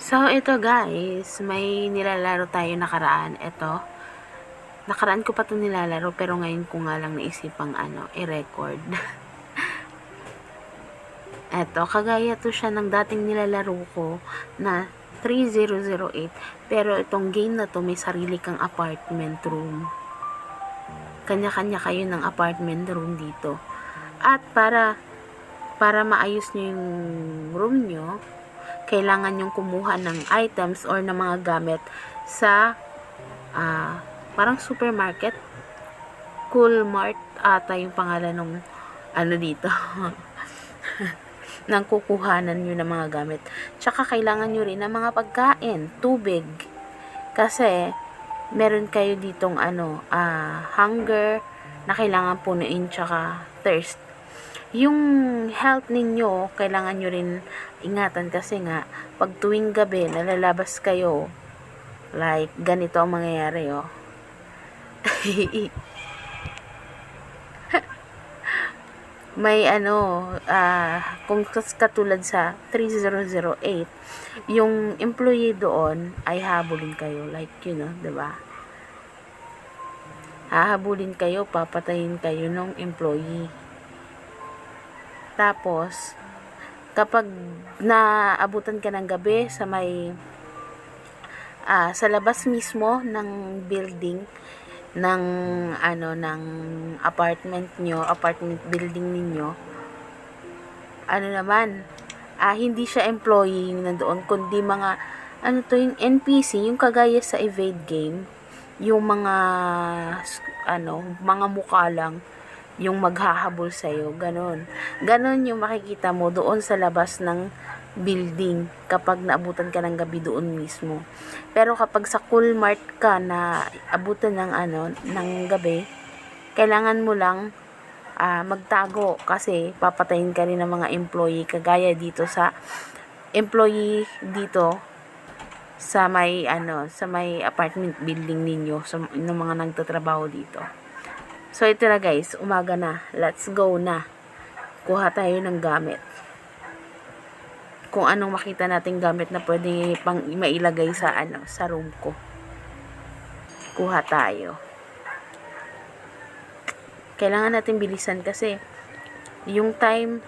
So, ito guys, may nilalaro tayo nakaraan. Ito, nakaraan ko pa ito nilalaro pero ngayon ko nga lang naisipang i-record. Ito, kagaya to siya ng dating nilalaro ko na 3008. Pero itong game na to may sarili kang apartment room. Kanya-kanya kayo ng apartment room dito. At para maayos nyo yung room nyo, kailangan yung kumuha ng items or ng mga gamit sa parang supermarket. Cool Mart ata yung pangalan ng dito. Nang kukuhanan nyo ng mga gamit. Tsaka kailangan nyo rin ng mga pagkain, tubig. Kasi meron kayo ditong hunger na kailangan punuin tsaka thirst. Yung health ninyo, kailangan nyo rin ingatan kasi nga, pag tuwing gabi, nalalabas kayo, like, ganito ang mangyayari, oh. May kung katulad sa 3008, yung employee doon ay habulin kayo, like, diba? Hahabulin kayo, papatayin kayo ng employee. Tapos, kapag naabutan ka ng gabi sa sa labas mismo ng building ng apartment building ninyo, hindi siya employee yung nandoon, kundi mga yung NPC, yung kagaya sa evade game, yung mga mga mukha lang yung maghahabol sa'yo, ganon yung makikita mo doon sa labas ng building kapag naabutan ka ng gabi doon mismo. Pero kapag sa Cool Mart ka na abutan ng gabi, kailangan mo lang magtago kasi papatayin ka rin ng mga employee, kagaya dito sa employee dito sa may apartment building ninyo, sa ng mga nagtatrabaho dito. So, ito na guys, umaga na. Let's go na. Kuha tayo ng gamit. Kung anong makita nating gamit na pwede mailagay sa sa room ko. Kuha tayo. Kailangan natin bilisan kasi yung time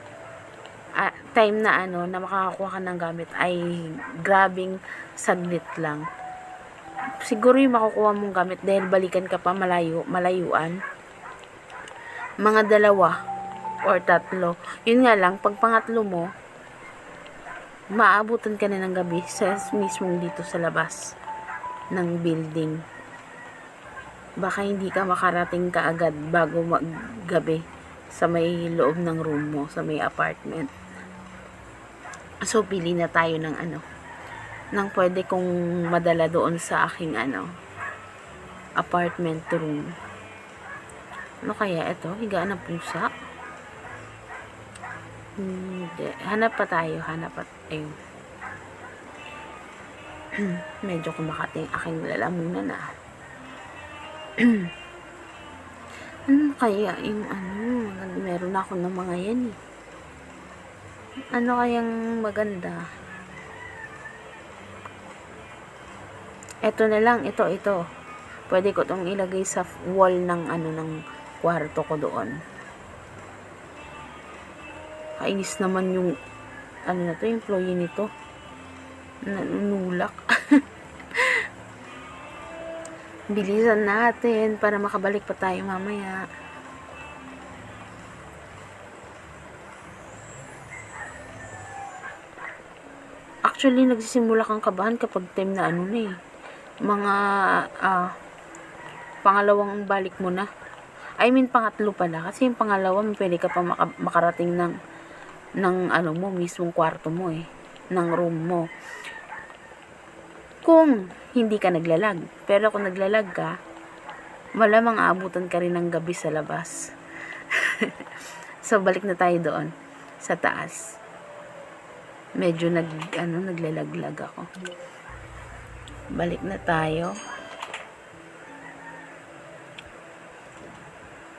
na na makakakuha ka ng gamit ay grabing saglit lang. Siguro yung makukuha mong gamit dahil balikan ka pa malayuan. Mga 2 or 3. Yun nga lang, pag pangatlo mo, maabutan ka na ng gabi sa mismong dito sa labas ng building. Baka hindi ka makarating kaagad bago maggabi sa may loob ng room mo, sa may apartment. So, pili na tayo ng ng pwede kong madala doon sa aking apartment room. Ano kaya ito? Higaan ng pusa? Hindi. Hanap pa tayo. Ayun. Medyo kumakating aking lalamunan na. Ano kaya yung meron ako ng mga yan eh. Ano kayang maganda? Ito na lang. Ito. Pwede ko itong ilagay sa wall ng ng kwarto ko doon. Kainis naman yung yung employee nito. Nanunulak. Bilisan natin para makabalik pa tayo mamaya. Actually, nagsisimula kang kabahan kapag time na mga pangalawang balik mo na. I mean, pangatlo pala. Kasi yung pangalawa, pwede ka pa makarating ng mismong kwarto mo ng room mo. Kung hindi ka naglalag. Pero kung naglalag ka, malamang aabutan ka rin ng gabi sa labas. So, balik na tayo doon. Sa taas. Medyo naglalaglag ako. Balik na tayo.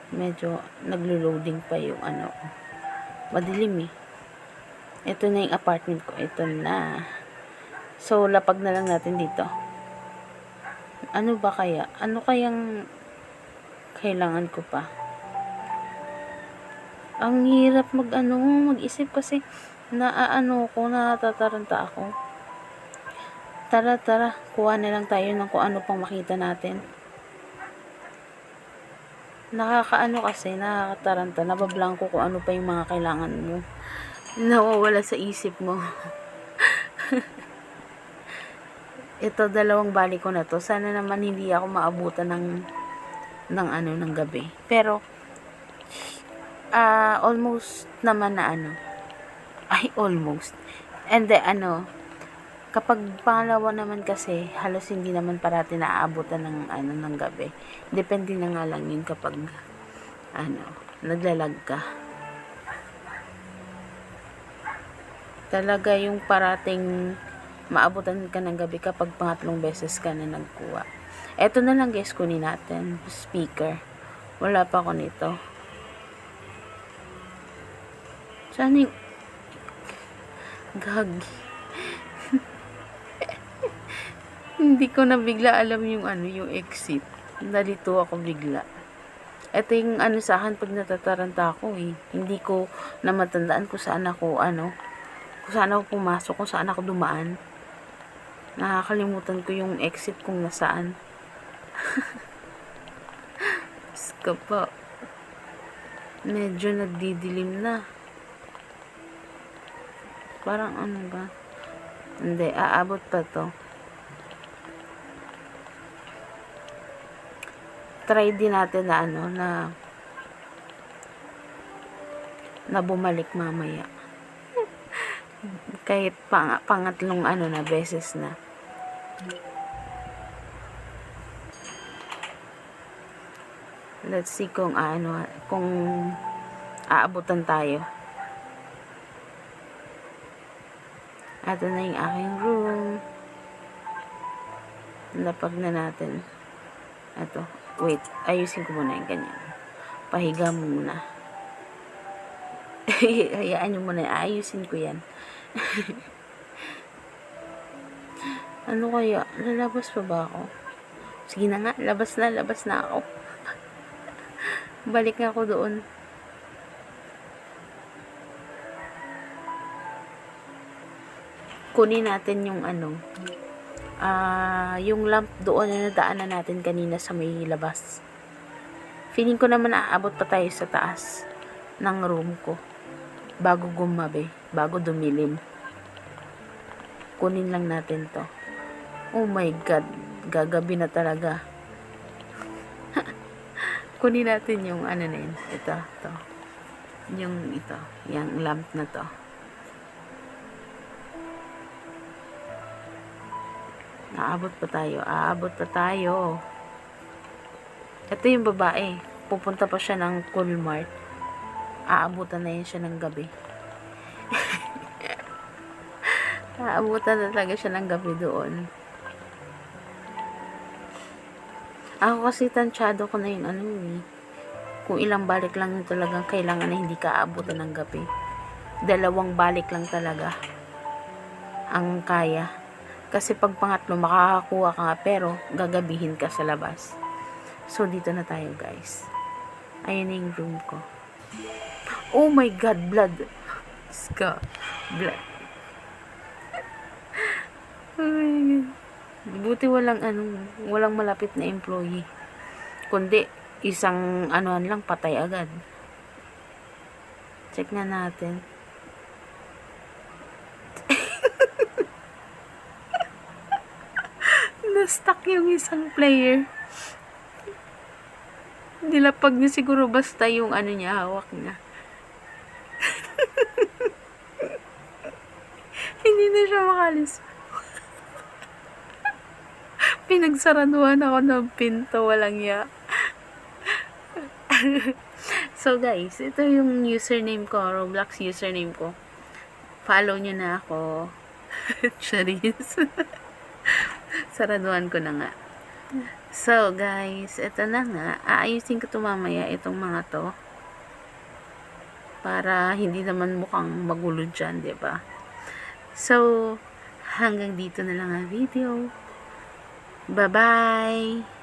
Medyo naglo-loading pa yung madilim eh. Ito na yung apartment ko. Ito na. So, lapag na lang natin dito. Ano ba kaya? Ano kayang kailangan ko pa? Ang hirap mag-isip kasi natataranta ako. Tara, kuha na lang tayo ng kung ano pang makita natin. Nakakataranta, nabablangko kung ano pa yung mga kailangan mo. Nawawala sa isip mo. Ito, 2 balik ko na to. Sana naman hindi ako maabutan ng gabi. Pero, almost naman na almost. And then, kapag pangalawa naman kasi, halos hindi naman parati naaabutan ng gabi. Depende na nga lang yun kapag, naglalag ka. Talaga yung parating maabutan ka ng gabi kapag pangatlong beses ka na nagkuha. Eto na lang guys, kunin natin. Speaker. Wala pa ako nito. Saan yung gagi? Hindi ko na bigla alam yung yung exit. Nalito ako bigla. Ito yung sa akin pag natataranta ako Hindi ko na matandaan kung saan ako kung saan ako pumasok, kung saan ako dumaan. Nakakalimutan ko yung exit kung nasaan. Ska pa. Medyo nagdidilim na. Parang ba? Hindi, aabot pa to. Try din natin na bumalik mamaya. Kahit pangatlong na beses na. Let's see kung kung aabutan tayo. Ito na yung aking room. Lapag na natin. Ito. Wait, ayusin ko muna yung ganyan. Pahiga muna. Hayaan nyo muna. Ayusin ko yan. Ano kaya? Lalabas pa ba ako? Sige na nga. Labas na ako. Balik nga ako doon. Kunin natin yung yung lamp doon na nadaanan natin kanina sa may labas. Feeling ko naman aabot pa tayo sa taas ng room ko bago gumabi, bago dumilim. Kunin lang natin to. Oh my god, gagabi na talaga. Kunin natin yung na yun. Ito. Yung lamp na to. Aabot pa tayo. Ito yung babae. Pupunta pa siya ng Coolmart. Aabutan na yun siya ng gabi. Aabutan na talaga siya ng gabi doon. Ako kasi tansyado ko na yung kung ilang balik lang yung talagang kailangan na hindi ka aabutan ng gabi. 2 balik lang talaga ang kaya. Kasi pag pangatlo, makakakuha ka nga, pero gagabihin ka sa labas. So, dito na tayo, guys. Ayun yung room ko. Oh my God, blood. Blood. Oh my God. Buti walang malapit na employee. Kundi, isang lang, patay agad. Check na natin. Na-stuck yung isang player. Nilapag niya siguro basta yung niya, hawak niya. Hindi na siya makalis. Pinagsaraduhan ako ng pinto, walang ya. So guys, ito yung username ko, Roblox username ko. Follow nyo na ako. Charis. Saraduhan ko na nga. So guys, ito na nga. Aayusin ko to mamaya, itong mga to. Para hindi naman mukhang magulo dyan, diba? So, hanggang dito na lang ang video. Bye-bye!